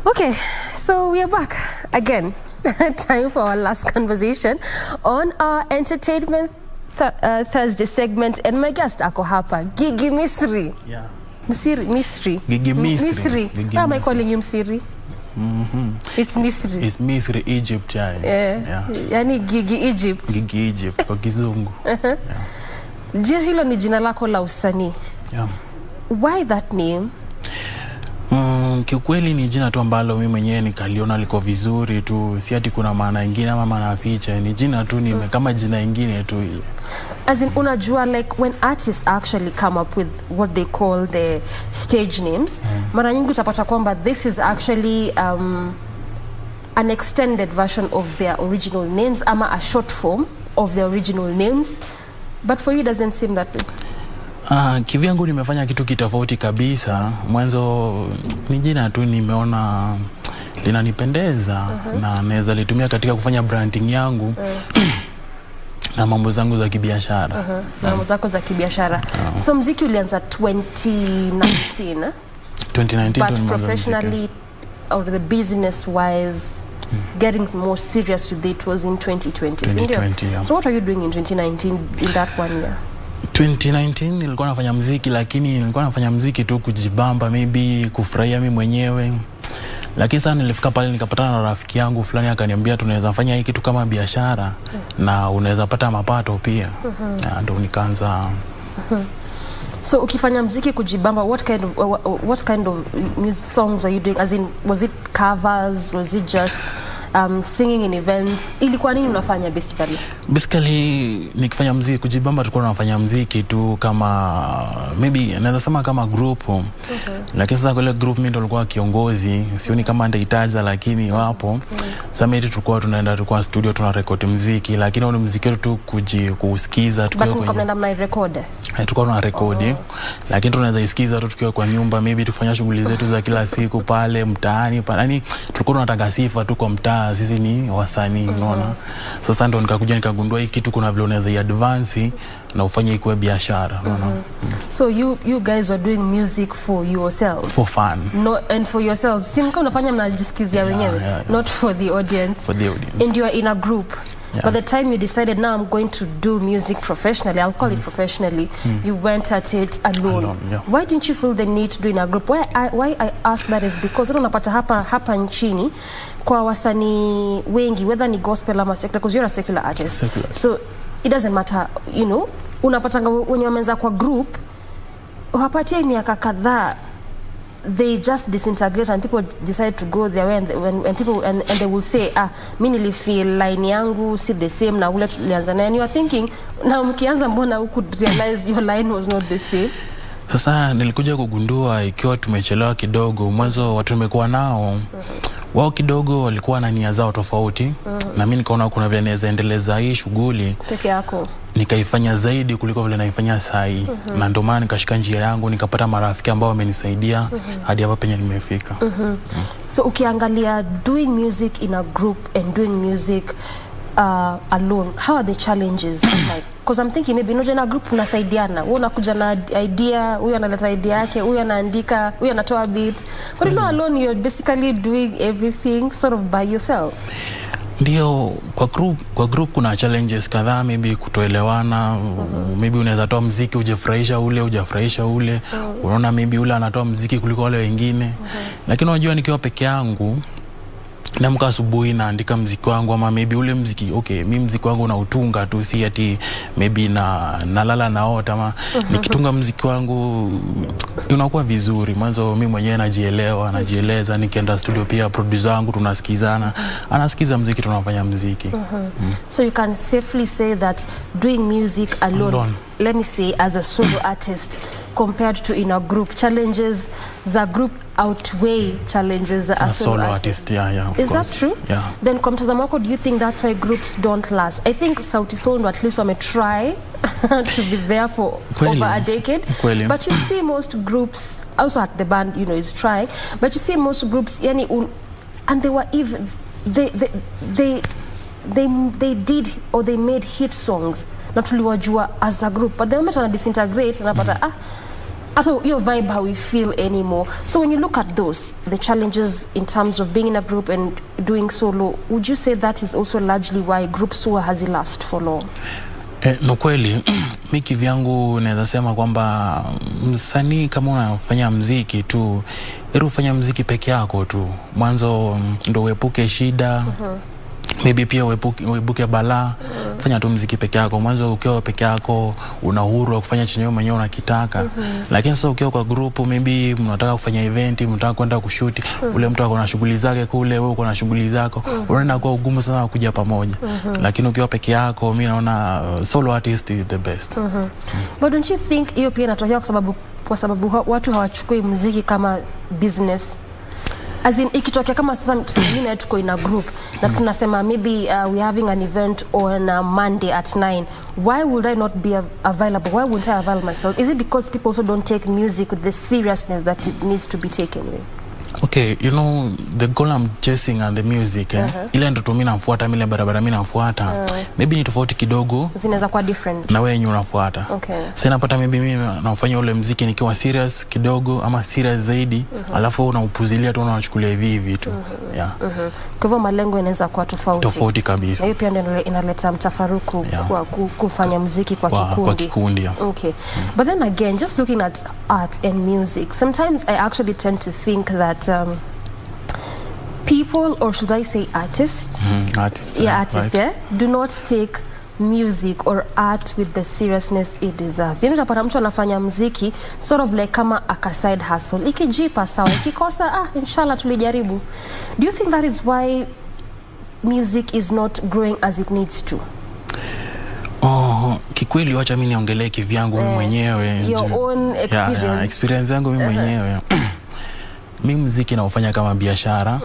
Okay, so we are back again. Time for our last conversation on our entertainment Thursday segment, and my guest ako hapa, Gigi Misri. Yeah. Misri. Gigi Misri. How am I calling you Misri? It's Misri. It's Misri, Egypt, yeah. Yani Gigi Egypt. Gigi Egypt kwa kizungu. Jina hilo ni jina lako la usanii. Yeah. Why that name? Kiukweli ni jina tu ambalo mimi mwenyewe nikaliona liko vizuri tu, si ati kuna maana nyingine ama maana ficha, ni jina tu ni kama jina nyingine tu ile. As in, unajua, like when artists actually come up with what they call the stage names, mara nyingi utapata kwamba this is actually an extended version of their original names ama a short form of their original names, but for you it doesn't seem that way. Kivyangu nimefanya kitu kitofauti kabisa. Mwanzo ni jina tu nimeona linanipendeza na naweza litumia katika kufanya branding yangu na mambo zangu za kibiashara. Mambo zako za kibiashara. So muziki ulianza 2019, 2019 but professionally or the business wise getting more serious with it was in 2020. 2020, yeah. So what are you doing in 2019 in that 1 year? 2019 nilikuwa nafanya muziki, lakini nilikuwa nafanya muziki tu kujibamba, maybe kufurahia mimi mwenyewe. Lakini sana nilifika pale nikapatana na rafiki yangu fulani akaniambia tunaweza fanya hii kitu kama biashara na unaweza pata mapato pia. Ndio nikaanza. So ukifanya muziki kujibamba, what kind of music songs are you doing? As in, was it covers? Was it just singing in events? Ilikuwa nini unafanya basically? Basically nikifanya muziki kujibamba tulikuwa tunafanya muziki tu kama maybe naweza sema kama group. Lakini sasa ile group mimi ndo nilikuwa kiongozi, sioni kama ndahitaji, lakini wapo. Sasa mimi tulikuwa tulikuwa studio tuna record muziki, lakini ni muziki tu kusikiza tukiwa kwenye. But mna mna record? Tulikuwa tuna record. Lakini tunaweza isikiza tu tukiwa kwa nyumba, maybe tukifanya shughuli zetu za kila siku pale mtaani pale. Yaani tulikuwa tunataka sifa tu kwa mtaa, sisi ni wasanii, unaona. Sasa ndo nikakuja nikagundua hii kitu kuna vile unaweza advance na ufanye ikuwe biashara, unaona. So you guys are doing music for yourselves? For fun. No, and for yourselves. Si mko unafanya mnajisikizia wenyewe, not for the audience. For the audience. And you are in a group. By the time you decided, now I'm going to do music professionally, I'll call it professionally, you went at it alone. Why didn't you feel the need to do in a group? Why I ask that is because unapata hapa nchini kwa wasanii wengi, whether ni gospel ama secular, because you're a secular artist. Secular. So it doesn't matter, you know, unapata wenye wamenza kwa group, uhapatia miaka kadhaa, they just disintegrate and people decide to go their way, and people and they will say mimi nilifeel line yangu si the same na ule tulianza na, and you are thinking na mkianza mbona huku realize your line was not the same. Sasa nilikuja kugundua ikiwa tumechelewa kidogo. Mwanzo watu tumekuwa nao wao kidogo walikuwa na nia zao tofauti, na mimi nikaona kuna vile naweza endeleza hii shughuli peke yako, nikaifanya zaidi kuliko vile naifanya sahi. Na ndio maana nikashika njia yangu, nikapata marafiki ambao wamenisaidia hadi hapa penye nimefika. So ukiangalia doing music in a group and doing music alone, how are the challenges like? Because I'm thinking maybe in a group unasaidiana, wewe unakuja na idea, huyu analeta idea yake, huyu anaandika, huyu anatoa beat. But you know, alone you're basically doing everything sort of by yourself. Ndio, kwa group kuna challenges kadhaa, maybe kutoelewana, maybe unaweza toa muziki hujafurahisha ule, unaona maybe ule anatoa muziki kuliko wale wengine. Lakini unajua nikiwa peke yangu naamka asubuhi naandika muziki wangu, ama maybe ule muziki mimi muziki wangu nautunga tu, si ati maybe nalala naota, ama nikitunga muziki wangu unakuwa vizuri. Mwanzo mimi mwenyewe najieleza, nikienda studio pia producer wangu tunasikizana, anasikiza muziki, tunafanya muziki. So you can safely say that doing music alone, let me say as a solo artist compared to in a group, challenges the group outweigh challenges as a solo artist. Of is course. That true? Yeah. Then kwa mtazamo wako, do you think that's why groups don't last? I think Sauti Sol at least try to be there for over a decade. But you see most groups, also at the band, you know, is trying, but you see most groups and they were even they did or they made hit songs na tuliwajua as a group, but the moment wana disintegrate unapata Ata your vibe how we feel anymore. So when you look at those, the challenges in terms of being in a group and doing solo, would you say that is also largely why groups huwa hazilast for long? No kweli, mimi kivyangu naweza sema kwamba msanii kama unafanya muziki tu, hebu fanya muziki peke yako tu. Mwanzo ndo uepuke shida. Maybe pia uepuke balaa. Fanya tu muziki peke yako. Mwanzo ukiwa peke yako una uhuru wa kufanya chenye wewe mwenyewe unakitaka. Lakini sasa ukiwa kwa group, maybe mnataka kufanya event, mnataka kwenda kushoot, ule mtu ako na shughuli zake kule, wewe uko na shughuli zako, unaenda kwa ugumu sana kuja pamoja. Lakini ukiwa peke yako, mimi naona solo artist is the best. But don't you think hiyo pia inatokea kwa sababu watu hawachukui muziki kama business? As in, ikitokea kama sasa mimi na tuko in a group na tunasema maybe we having an event on Monday at 9, why would I not be available? Why wouldn't I avail myself? Is it because people also don't take music with the seriousness that it needs to be taken with? Okay, you know, the goal I'm chasing and the music, ile ndoto mimi nafuata, ile barabara mimi nafuata, maybe ni tofauti kidogo, zinaweza kuwa different na wewe unafuata. Okay. Sasa napata maybe mimi nafanya ule muziki nikiwa serious kidogo ama serious zaidi, alafu unaupuzilia tu unachukulia hivi tu. Yeah. Kwa hivyo malengo inaweza kuwa tofauti kabisa. Hiyo pia ndio inaleta mtafaruku kwa kufanya muziki kwa kikundi. Kwa kikundi. Okay. But then again, just looking at art and music, sometimes I actually tend to think that people, or should I say artists, artists, artists, right? Do not take music or art with the seriousness it deserves. You know, utapata mtu anafanya muziki sort of like kama a side hustle. Ikijipa sawa, ikikosa inshallah tulijaribu. Do you think that is why music is not growing as it needs to? Kikweli wacha mimi niongelee kivyangu mimi mwenyewe. Your own experience. Experience yangu mimi mwenyewe. Mimi muziki naufanya kama biashara,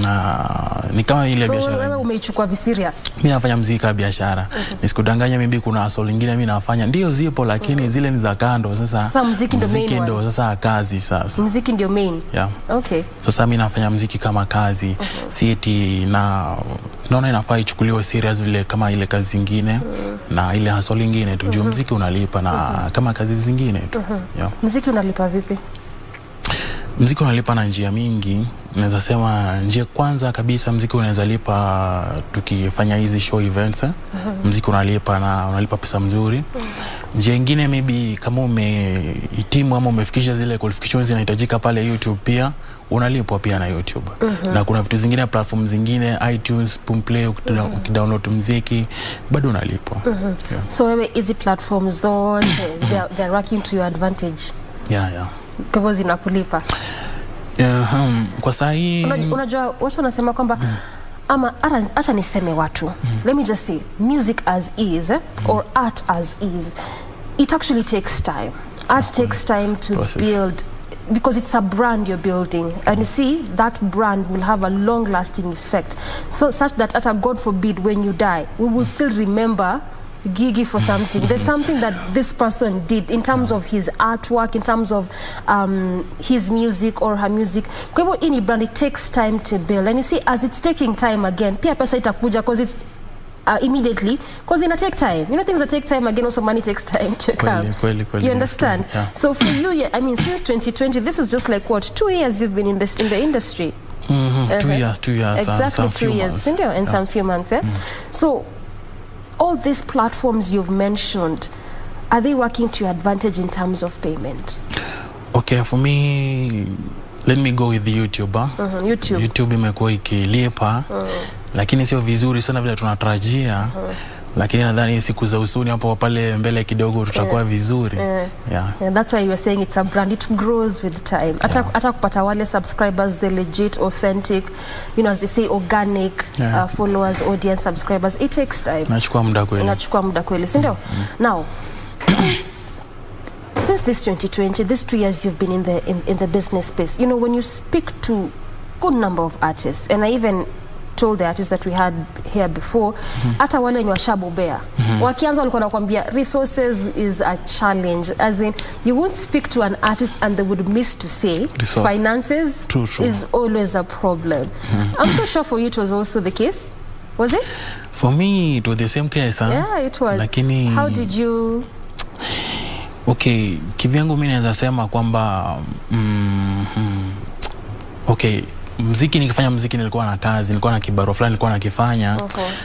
na ni kama ile biashara. So wewe umeichukua serious? Mimi nafanya muziki kama biashara. Nisikudanganya, mimi kuna hustle nyingine mimi nafanya. Ndio zipo, lakini zile ni za kando. Sasa muziki ndio sasa kazi sasa. Muziki ndio main. Yeah. Okay. Sasa mimi nafanya muziki kama kazi. Si eti naona inafaa ichukuliwe serious vile kama ile kazi zingine na ile hustle nyingine tu. Juu muziki unalipa na kama kazi zingine tu. Yeah. Muziki unalipa vipi? Muziki unalipa na njia mingi. Naweza sema njia kwanza kabisa, muziki unaweza lipa tukifanya hizi show events. Muziki unalipa na unalipa pesa mzuri. Njia nyingine maybe kama umehitimu ama umefikisha zile qualifications zinahitajika pale YouTube, pia unalipwa pia na YouTube. Na kuna vitu zingine, platform zingine, iTunes, Boomplay, ukidownload muziki bado unalipwa. Yeah. So wewe hizi platforms zote they're working to your advantage? Yeah. Kwa hivyo zinakulipa? Kwa saa hii unajua watu wanasema kwamba ama acha niseme watu, let me just say music as is or art as is, it actually takes time. Art takes time to build, because it's a brand you're building, and you see that brand will have a long lasting effect, so such that God forbid when you die we will still remember Gigi for something. There's something that this person did in terms of his artwork, in terms of his music or her music. Kwa hivyo ini brand, it takes time to build, and you see as it's taking time again, pia pesa itakuja because it's immediately, because it take time. You know, things that take time again, also money takes time to come. You understand? Yeah. So for you, I mean, since 2020, this is just like what, 2 years you've been in the industry? 2 years. Exactly, 2 years. And some few months. So all these platforms you've mentioned, are they working to your advantage in terms of payment? Okay, for me, let me go with YouTube. YouTube imekuwa ikilipa, lakini sio vizuri sana vile tunatarajia. Lakini nadhani siku za usoni hapo pale mbele kidogo tutakuwa vizuri. And that's why you are saying it's a brand, it grows with time. Ata kupata wale subscribers, the legit, authentic, you know, as they say, organic followers, audience, subscribers, it takes time. Nachukua muda kweli. Sindio? Now, since this 2020, these 2 years you've been in the business space, you know, when you speak to good number of artists, and I even told the artists that we had here before, hata wale wenye washabobea, wakianza walikuwa nakwambia resources is a challenge, as in you won't speak to an artist and they would miss to say finances is always a problem. I'm so sure for you it was also the case. Was it? For me it was the same case. Yeah, it was. Lakini how did you Okay, kivyangu mimi naweza sema kwamba okay, muziki nikifanya muziki nilikuwa na kazi, nilikuwa na kibaro fulani nilikuwa nakifanya.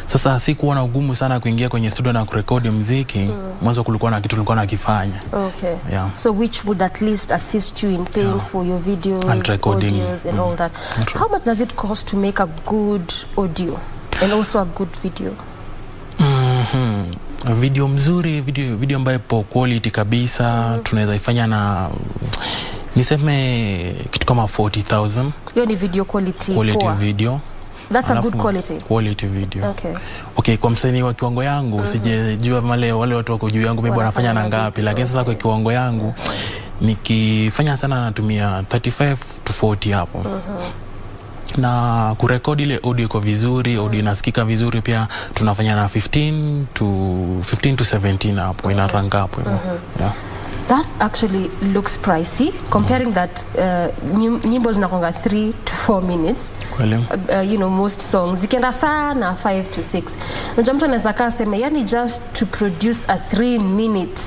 Sasa sikuwa na ugumu sana kuingia kwenye studio na kurekodi muziki. Mwanzo kulikuwa na kitu nilikuwa nakifanya. Okay. Yeah. So which would at least assist you in paying for your videos and recording audios and all that. How much does it cost to make a good audio and also a good video? Video mzuri, video ambayo ipo quality kabisa, tunaweza ifanya na niseme kitu kama 40,000. Hiyo ni video quality video. That's a good quality video. Okay. Okay, kwa msanii wa kiwango yangu sijejua wale watu wako juu yangu maybe wanafanya na ngapi, lakini sasa kwa kiwango yangu nikifanya sana natumia 35 to 40 hapo. Na kurekodi ile audio iko vizuri, audio inasikika vizuri, pia tunafanya na 15 to 17 hapo, ina rank hapo. Yeah. That actually looks pricey comparing that nyimbo zinakonga 3 to 4 minutes. You know, most songs zikienda sana 5 to 6. Unajua mtu anaweza kaa sema yani just to produce a 3-minute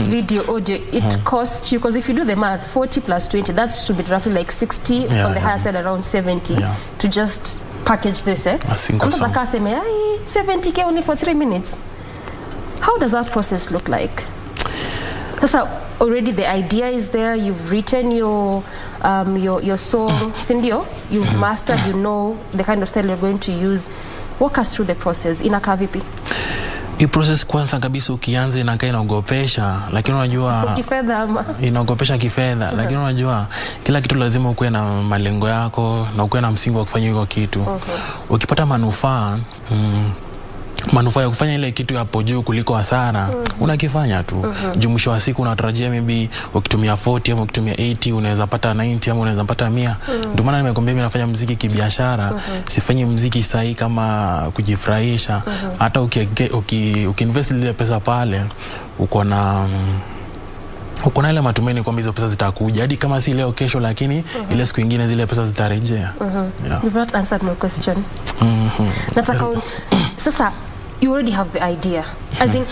video audio it costs you, because if you do the math 40 plus 20 that should be roughly like 60 on the higher side, around 70 to just package this mtu anaweza sema 70k only for 3 minutes. How does that process look like? Sasa already the idea is there, you've written your song, sindio, you've mastered, you know the kind of style you're going to use. Walk us through the process. Inakaa vipi? Hii process kwanza kabisa ukianza inakaa inaogopesha, lakini unajua kifedha ama inaogopesha kifedha, lakini unajua kila kitu lazima ukuwe na malengo yako na ukuwe na msingi wa kufanya hiyo kitu. Ukipata manufaa ya kufanya ile kitu hapo juu kuliko hasara, unakifanya tu. Mwisho wa siku unatarajia maybe ukitumia 40 ama ukitumia 80 unaweza pata 90 ama unaweza pata 100. Ndio maana nimekwambia mimi nafanya muziki kibiashara, sifanyi muziki sahi kama kujifurahisha. Hata ukiinvest ile pesa pale, uko na ile matumaini kwamba hizo pesa zitakuja hadi kama si leo kesho, lakini ile siku nyingine zile pesa zitarejea. You've not answered my question. Nataka sasa you already have the idea. As in,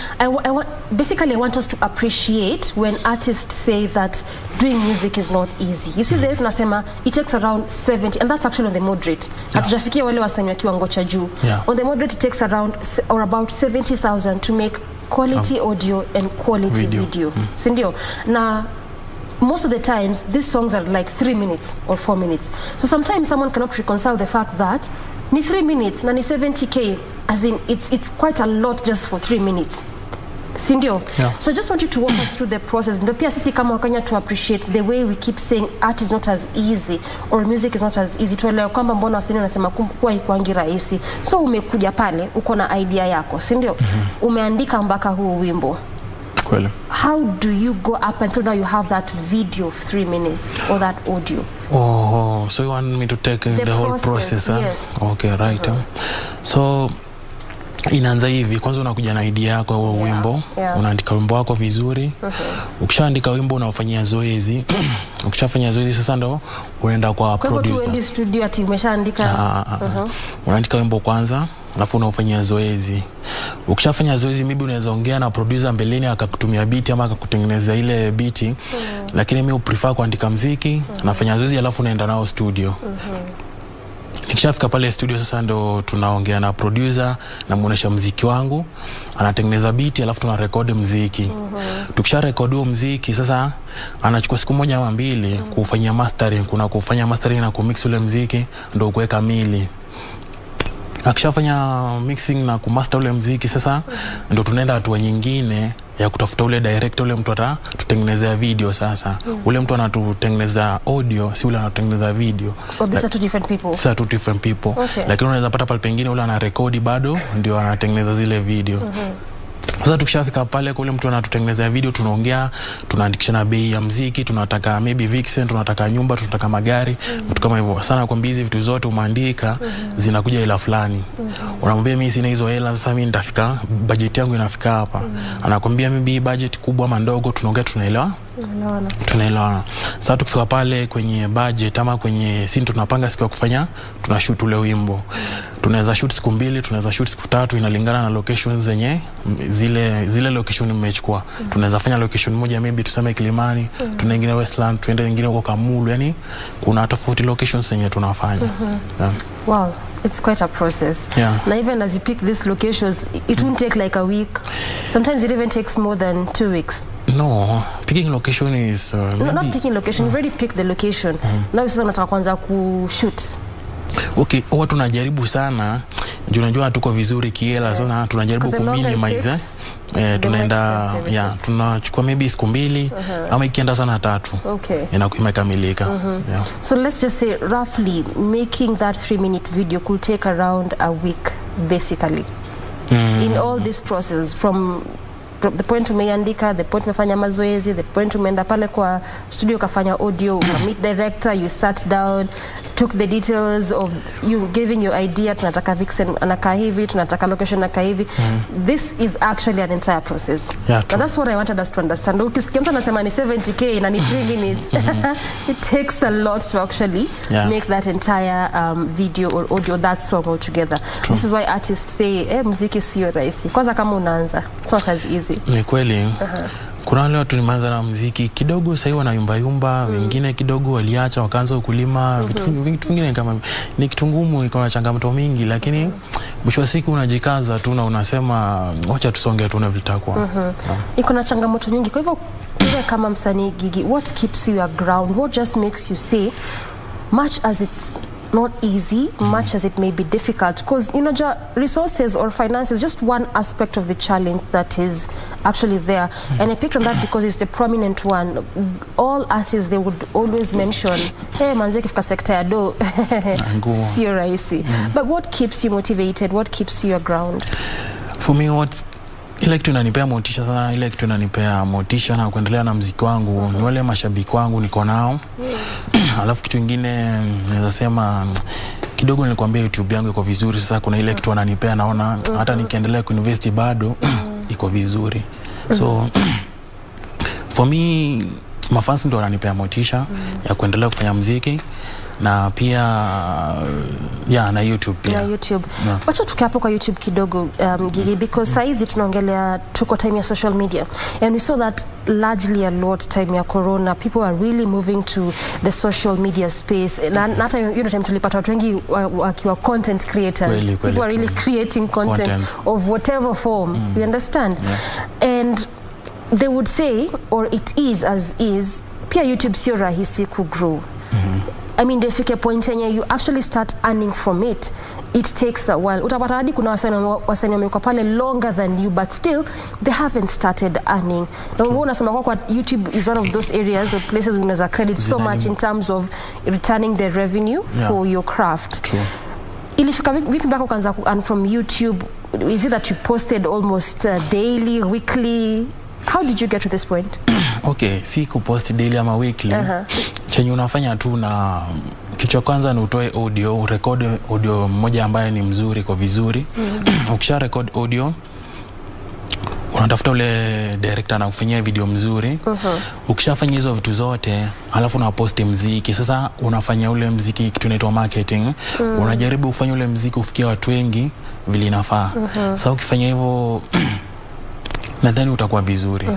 basically I want us to appreciate when artists say that doing music is not easy. You see, the tunasema it takes around 70, and that's actually on the moderate. Hatujafikia wale wasanii wa kiwango cha juu. On the moderate it takes around or about 70,000 to make quality audio and quality video. Sindio? Na most of the times these songs are like 3 minutes or 4 minutes. So sometimes someone cannot reconcile the fact that ni 3 minutes na ni 70k, as in it's quite a lot just for 3 minutes. Sindio? So I just want you to walk us through the process. Ndio pia sisi kama Wakenya to appreciate the way we keep saying art is not as easy or music is not as easy. Tuelewe kwamba mbona wasanii wanasema kuwa haikuangi rahisi. So umekuja pale, uko na idea yako, sindio? Umeandika mpaka huu wimbo. Kweli. How do you go up until now you have that video of 3 minutes or that audio? So you want me to take the whole process? Yes. Okay, right. So inaanza hivi, kwanza unakuja na idea yako au wimbo, unaandika wimbo wako vizuri. Ukishaandika wimbo unaufanyia zoezi. Ukishafanya zoezi sasa ndo unaenda kwa producer. Kwa hivyo tu studio ati umeshaandika. Unaandika wimbo kwanza, alafu unaufanyia zoezi. Ukishafanya zoezi maybe unaweza ongea na producer mbeleni akakutumia beat ama akakutengeneza ile beat. Lakini mimi prefer kuandika muziki, nafanya zoezi alafu naenda nao studio. Nikishafika pale studio sasa ndo tunaongea na producer, namuonesha muziki wangu, anatengeneza beat alafu tunarekodi muziki. Tukisha rekodi huo muziki sasa anachukua siku moja ama mbili kufanyia mastering. Kuna kufanya mastering na kumix ule muziki ndo kuweka mili. Akishafanya mixing na kumaster ule muziki sasa ndo tunaenda hatua nyingine ya kutafuta ule director, ule mtu atatutengenezea video sasa. Ule mtu anatutengeneza audio, si ule anatutengeneza video. These are two different people. These are two different people. Lakini unaweza pata pale pengine ule anarekodi bado ndio anatengeneza zile video. Sasa tukishafika pale kwa ule mtu anatutengenezea video, tunaongea, tunaandikishana bei ya muziki, tunataka maybe vixen, tunataka nyumba, tunataka magari, vitu kama hivyo. Sana kwambia hizi vitu zote umeandika zinakuja hela fulani. Unamwambia mimi sina hizo hela, sasa mimi nitafika, budget yangu inafika hapa. Anakuambia mimi budget kubwa ama ndogo, tunaongea tunaelewa. Tunaelewana. Sasa tukifika pale kwenye budget ama kwenye scene tunapanga siku ya kufanya, tunashoot ule wimbo. Tunaweza shoot siku 2, tunaweza shoot siku 3, inalingana na locations zenye zile location nimechukua. Tunaweza fanya location moja maybe tuseme Kilimani, tuna nyingine Westland, tuende nyingine huko Kamulu, yani kuna tofauti locations zenye tunafanya. Wow, it's quite a process. Now even as you pick these locations, it won't take like a week. Sometimes it even takes more than 2 weeks. No, picking location is not picking location, you've already picked the location. Now sasa unataka kwanza kushoot. Okay, huwa tunajaribu sana, unajua tuko vizuri kiela sana, tunajaribu kuminimize. Tunaenda tunachukua maybe siku 2 ama ikienda sana 3. Okay. Imekamilika. So let's just say roughly making that 3-minute video could take around a week basically. In all this process from the point umeandika, the point umefanya mazoezi, the point umeenda pale kwa studio kafanya audio, meet director, you sat down, took the details of you giving your idea, tunataka vixen anakaa hivi, tunataka location anakaa hivi. This is actually an entire process. But that's what I wanted us to understand. Ukisikia mtu anasema ni 70k na ni 3 minutes, it takes a lot to actually make that entire video or audio, that song all together. This is why artists say muziki sio rahisi. Kwanza kama unaanza, it's not as easy. Ni kweli. Kuna wale watu nimeanza na muziki kidogo sasa wanayumba yumba, wengine kidogo waliacha wakaanza ukulima, vitu vingine kama ni kitu ngumu, iko na changamoto mingi, lakini mwisho wa siku unajikaza tu na unasema acha tusonge tu na vitakuwa. Iko na changamoto nyingi. Kwa hivyo wewe kama msanii Gigi, what keeps you your ground? What just makes you say much as it's not easy, much as it may be difficult, because resources or finance is just one aspect of the challenge that is actually there. And I picked on that because it's the prominent one. All artists, they would always mention, hey manze kifika sekta ya do sio rahisi. But what keeps you motivated? What keeps you your ground? For me, ile kitu inanipea motisha sana, ile kitu inanipea motisha na kuendelea na muziki wangu ni wale mashabiki wangu niko nao. Alafu kitu kingine naweza sema kidogo nilikwambia YouTube yangu iko vizuri sasa, kuna ile kitu wananipea naona hata nikiendelea kuinvest bado iko vizuri. So for me mafans ndio wananipea motisha ya kuendelea kufanya muziki na pia na YouTube pia. YouTube. Wacha tukae hapo kwa YouTube kidogo Gigi, because saizi tunaongelea tuko time ya social media and we saw that largely a lot time ya corona, people are really moving to the social media space. Na hata time tulipata watu wengi wakiwa content creators. People are really creating content of whatever form. You understand? And they would say, or it is as is, pia YouTube sio rahisi ku grow. I mean, defike point yenye you actually start earning from it, it takes a while. Utapata hadi kuna wasanii wamekuwa pale longer than you, but still they haven't started earning. Na wewe unasema kwa YouTube is one of those areas or places unaweza credit so much in terms of returning the revenue for your craft. Ilifika vipi mpaka ukaanza ku earn from YouTube? Is it that you posted almost daily, weekly? How did you get to this point? Okay, si kupost daily ama weekly. Chenye unafanya tu na kitu kwanza ni utoe audio, urekodi audio moja ambaye ni mzuri kwa vizuri. Ukisha record audio unatafuta ule director na kufanyia video mzuri. Ukishafanya hizo vitu zote, alafu unapost muziki. Sasa unafanya ule muziki kitu inaitwa marketing. Unajaribu kufanya ule muziki ufikie watu wengi vile inafaa. Sasa ukifanya hivyo nadhani utakuwa vizuri.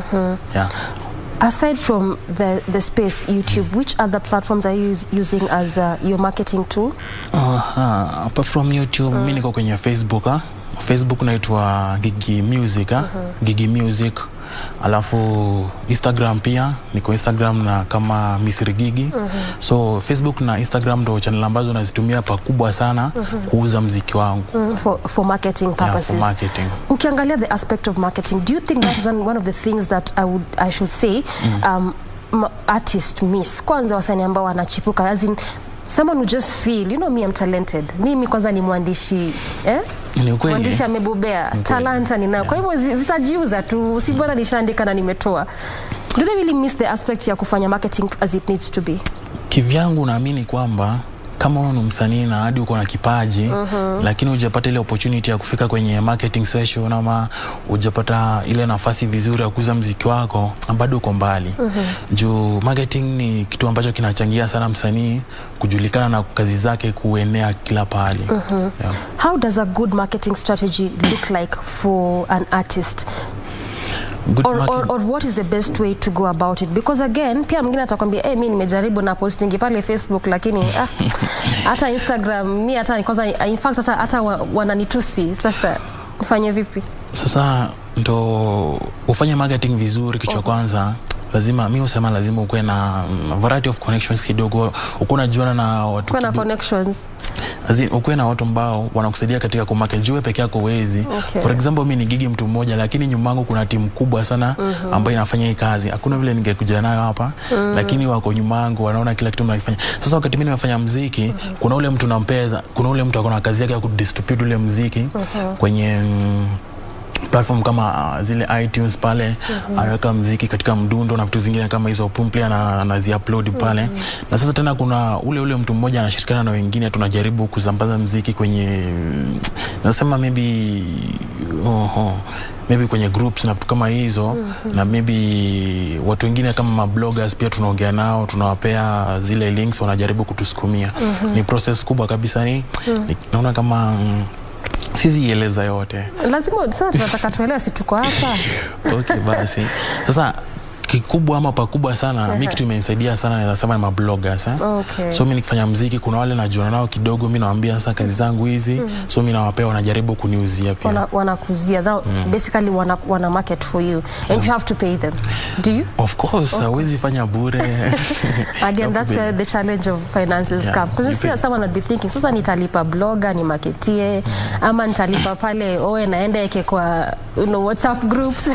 Aside from the space YouTube, which other platforms are you using as your marketing tool? Apart from YouTube, mimi niko kwenye Facebook. Facebook naitwa Gigi Music, Gigi Music. Alafu Instagram pia niko Instagram na kama Misri Gigi. So Facebook na Instagram ndo channel ambazo nazitumia pakubwa sana kuuza muziki wangu. For marketing purposes. For marketing. Ukiangalia the aspect of marketing, do you think that's one of the things that I should say artists miss? Kwanza wasanii ambao wanachipuka, as in someone who just feel, you know me, I'm talented. Mimi kwanza ni mwandishi, mwandishi amebobea, talanta ninayo. Kwa hivyo zitajiuza tu, si bora nishaandika na nimetoa. Do they really miss the aspect ya kufanya marketing as it needs to be? Kivyangu naamini kwamba kama wewe ni msanii na hadi uko na kipaji lakini hujapata ile opportunity ya kufika kwenye marketing session ama hujapata ile nafasi vizuri ya kuuza muziki wako, bado uko mbali. Juu marketing ni kitu ambacho kinachangia sana msanii kujulikana na kazi zake kuenea kila pahali. Yeah. How does a good marketing strategy look like for an artist? Or what is the best way to go about it? Because again, pia mwingine atakwambia mimi nimejaribu na posting pale Facebook lakini hata Instagram mimi hata kwanza in fact hata wananitusi. Sasa nifanye vipi? Sasa ndo ufanye marketing vizuri, kichwa kwanza lazima mimi usema lazima ukue na variety of connections kidogo, ukuna juana na watu kidogo. Kuna connections. Ukue na watu ambao wanakusaidia katika kumarket, juu peke yako huwezi. For example, mimi ni gigi mtu mmoja lakini nyuma yangu kuna timu kubwa sana ambayo inafanya hii kazi. Hakuna vile ningekuja nayo hapa, lakini wako nyuma yangu wanaona kila kitu mnafanya. Sasa wakati mimi nimefanya muziki, kuna ule mtu nampeza, kuna ule mtu akona kazi yake ya kudistribute ule muziki kwenye platform kama zile iTunes pale, anaweka muziki katika mdundo na vitu zingine kama hizo, Pumplay anazi-upload pale. Na sasa tena kuna ule mtu mmoja anashirikiana na wengine, tunajaribu kusambaza muziki kwenye nasema maybe kwenye groups na vitu kama hizo, na maybe watu wengine kama mabloggers pia tunaongea nao, tunawapea zile links, wanajaribu kutusukumia. Ni process kubwa kabisa, naona kama sisi eleza yote. Lazima sasa tunataka tuelewe, si tuko hapa. Okay, basi. Sasa kikubwa ama pakubwa sana, mimi kitu imenisaidia sana naweza sema ni mabloggers. So mimi nikifanya muziki, kuna wale najuana nao kidogo, mimi nawaambia sasa kazi zangu hizi, so mimi nawapea, wanajaribu kuniuzia pia. Wanakuzia. Basically wana market for you and you have to pay them. Do you? Of course, hawezi fanya bure. Again, that's where the challenge of finances come. Because someone would be thinking, sasa nitalipa blogger ni marketie ama nitalipa pale naenda yake kwa WhatsApp groups.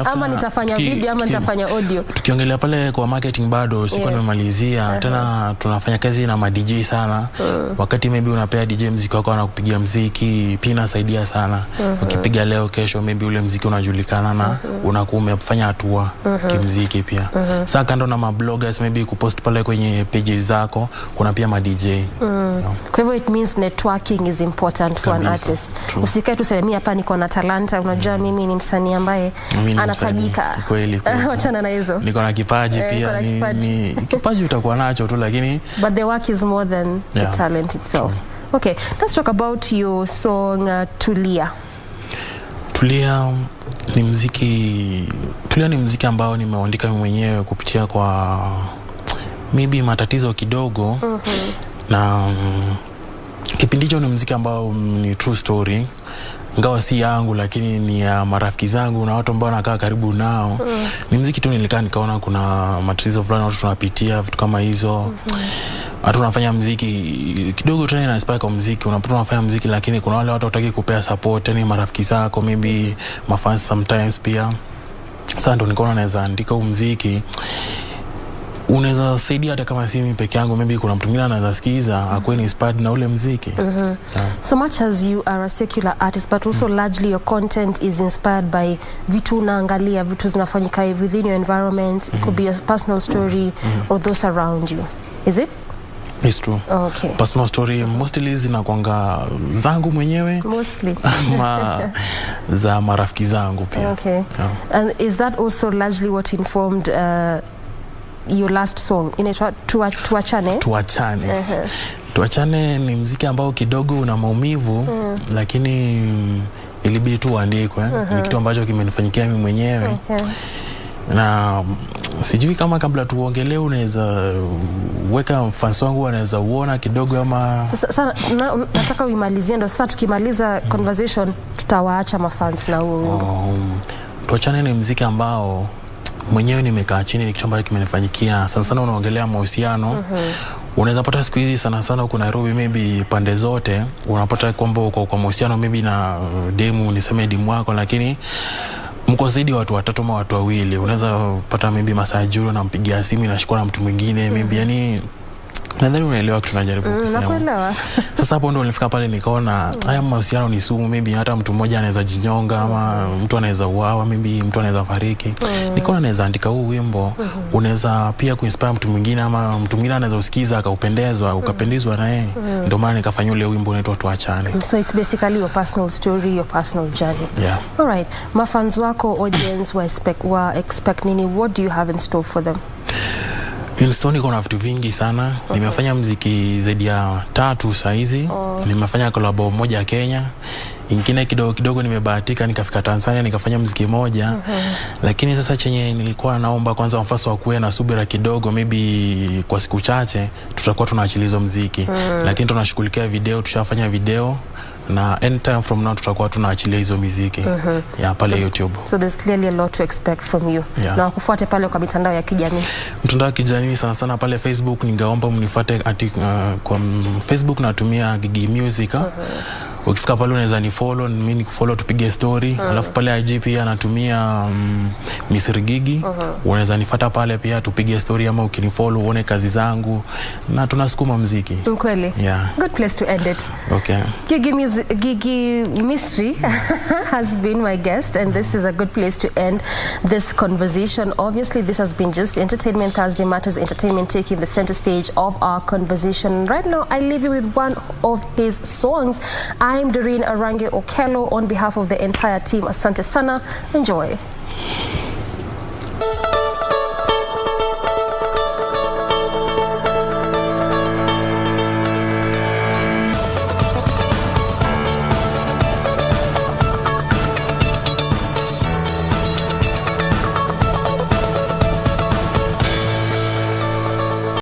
Ama nitafanya video ama nitafanya audio. Tukiongelea pale kwa marketing bado siko nimemalizia. Tena tunafanya kazi na ma DJ sana. Wakati maybe unapea DJ muziki wako anakupigia muziki, pia inasaidia sana. Ukipiga leo kesho maybe ule muziki unajulikana na unakuwa umefanya hatua kimuziki pia. Sasa kando na mabloggers maybe kupost pale kwenye pages zako, kuna pia ma DJ. Kwa hivyo it means networking is important for an artist. Usikae tu sema mimi hapa niko na talanta, unajua mimi ni msanii ambaye anatajika. Kweli. Wachana na hizo. Niko na kipaji pia, ni kipaji utakuwa nacho tu, lakini but the work is more than the talent itself. Okay, let's talk about your song Tulia. Tulia ni muziki ambao nimeandika mimi mwenyewe kupitia kwa maybe matatizo kidogo. Na kipindi hicho ni muziki ambao ni true story. Ingawa si yangu lakini ni ya marafiki zangu na watu ambao nakaa karibu nao. Ni muziki tu nikaona kuna matatizo fulani watu tunapitia, vitu kama hizo. Watu wanafanya muziki kidogo tena na inspire kwa muziki, unafanya muziki lakini kuna wale watu wataki kupea support, ni marafiki zako, maybe mafans sometimes pia. Sasa ndo nikaona naweza andika muziki unaweza saidia hata kama si mimi peke yangu, maybe kuna mtu mwingine anaweza sikiza akuwe inspired na ule muziki. So much as you are a secular artist, but also largely your content is inspired by vitu unaangalia, vitu zinafanyika within your environment. It could be a personal story or those around you. Is it? It's true. Okay. Personal story mostly zinakuanga zangu mwenyewe. Mostly. Za marafiki zangu pia. Okay. And is that also largely what informed your last song? Inaitwa Tuachane? Tuachane. Tuachane ni muziki ambao kidogo una maumivu, lakini ilibidi tu uandikwe. Ni kitu ambacho kimenifanyikia mimi mwenyewe. Na sijui kama kabla tuongelee unaweza weka fans wangu wanaweza uona kidogo ama sasa nataka uimalizie, ndo sasa tukimaliza conversation tutawaacha mafans na Tuachane ni muziki ambao mwenyewe nimekaa chini, ni kitu ambacho kimenifanyikia. Sana unaongelea mahusiano. Unaweza pata siku hizi sana huko Nairobi, maybe pande zote unapata kwamba uko kwa mahusiano maybe na demu, niseme demu wako, lakini mko zaidi watu watatu ama watu wawili. Unaweza pata maybe masaa juu na mpigia simu na shikwa na mtu mwingine maybe, yani Nadhani unaelewa kitu tunajaribu kusema. Nakuelewa. Sasa hapo ndo nilifika pale nikaona haya mahusiano ni sumu, maybe hata mtu mmoja anaweza jinyonga ama mtu anaweza uawa, maybe mtu anaweza fariki. Nikaona naweza andika huu wimbo, unaweza pia kuinspire mtu mwingine ama mtu mwingine anaweza usikiza akaupendezwa, ukapendezwa na yeye. Ndio maana nikafanya ule wimbo unaitwa Tuachane. So it's basically your personal story, your personal journey. Yeah. All right. Mafans wako, audience wa expect nini? What do you have in store for them? Instoni kuna vitu vingi sana. Nimefanya muziki zaidi ya 3 saizi. Nimefanya kolabo moja ya Kenya. Ingine kidogo nimebahatika nikafika Tanzania nikafanya muziki moja. Lakini sasa chenye nilikuwa naomba kwanza wafasi wa kuwe na subira kidogo, maybe kwa siku chache tutakuwa tunaachilia hizo muziki. Lakini tunashughulikia video, tushafanya video na anytime from now tutakuwa tunaachilia hizo muziki ya pale YouTube. So there's clearly a lot to expect from you. Yeah. Na kufuate pale kwa mitandao ya kijamii. Mtandao wa kijamii sana pale Facebook, ningeomba mnifuate kwa Facebook natumia Gigi Music. Ukifika pale unaweza ni follow, mimi ni follow tupige story. Alafu pale IG pia natumia Mr. Gigi. Unaweza nifuata pale pia tupige story ama ukinifollow uone kazi zangu na tunasukuma muziki. Kweli? Yeah. Good place to end it. Okay. Gigi Mystery has been my guest, and this is a good place to end this conversation. Obviously, this has been just Entertainment Thursday Matters, entertainment taking the center stage of our conversation. Right now, I leave you with one of his songs. I'm Doreen Arange Okello on behalf of the entire team. Asante sana. Enjoy.